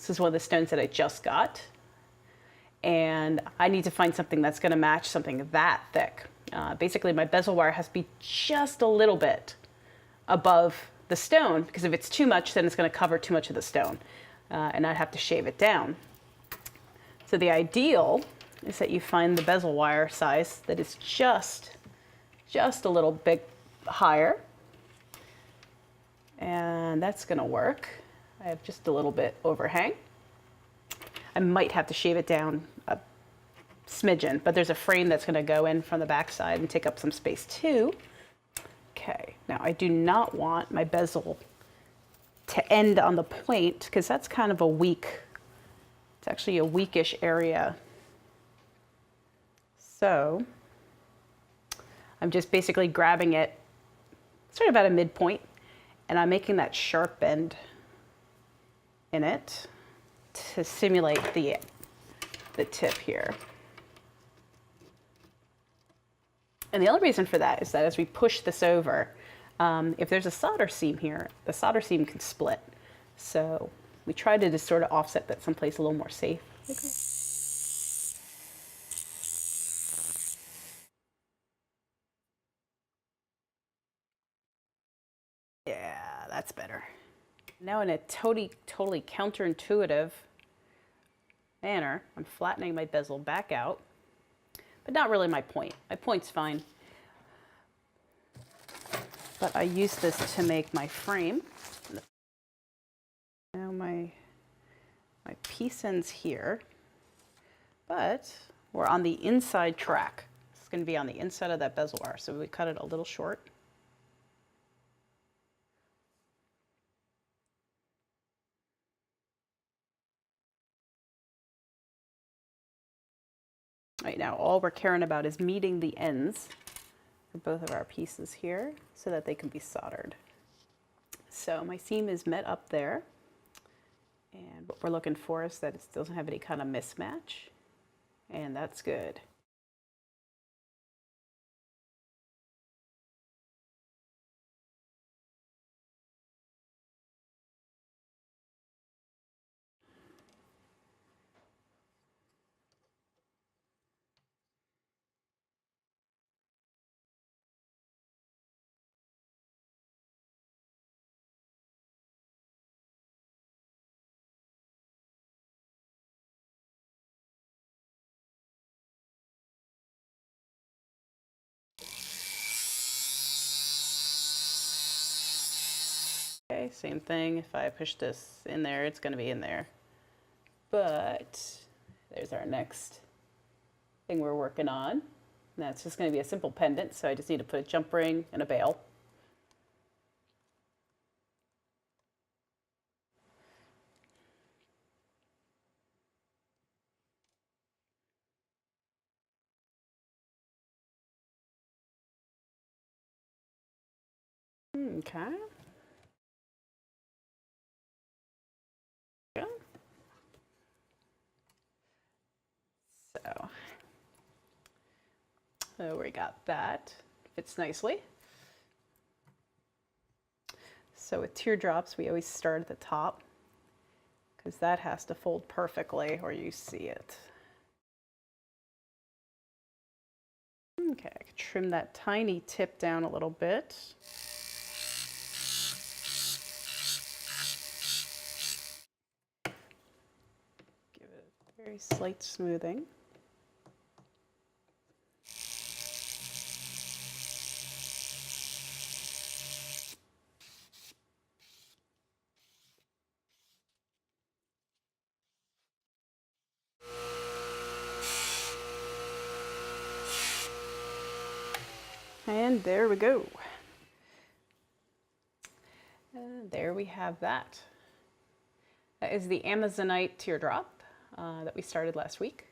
This is one of the stones that I just got. And I need to find something that's going to match something that thick. Basically, my bezel wire has to be just a little bit above the stone, because if it's too much, then it's going to cover too much of the stone, and I'd have to shave it down. So the ideal is that you find the bezel wire size that is just a little bit higher, and that's going to work. I have just a little bit overhang. I might have to shave it down a smidgen, but there's a frame that's going to go in from the back side and take up some space too. Okay, now I do not want my bezel to end on the point, because that's kind of a weak, it's actually a weakish area. So I'm just basically grabbing it sort of at a midpoint, and I'm making that sharp bend in it to simulate the tip here. And the other reason for that is that as we push this over, if there's a solder seam here, the solder seam can split. So we try to just sort of offset that someplace a little more safe. Okay. Yeah, that's better. Now in a totally counterintuitive manner, I'm flattening my bezel back out, but not really my point. My point's fine. But I use this to make my frame. Now my piece ends here, but we're on the inside track. It's going to be on the inside of that bezel wire, so we cut it a little short. Right now, all we're caring about is meeting the ends for both of our pieces here so that they can be soldered. So my seam is met up there, and what we're looking for is that it doesn't have any kind of mismatch, and that's good. Okay, same thing. If I push this in there, it's going to be in there. But there's our next thing we're working on. And that's just going to be a simple pendant, so I just need to put a jump ring and a bail. Okay. So we got that. Fits nicely. So with teardrops, we always start at the top, because that has to fold perfectly or you see it. Okay, I can trim that tiny tip down a little bit. Give it a very slight smoothing. And there we go. And there we have that. That is the Amazonite teardrop that we started last week.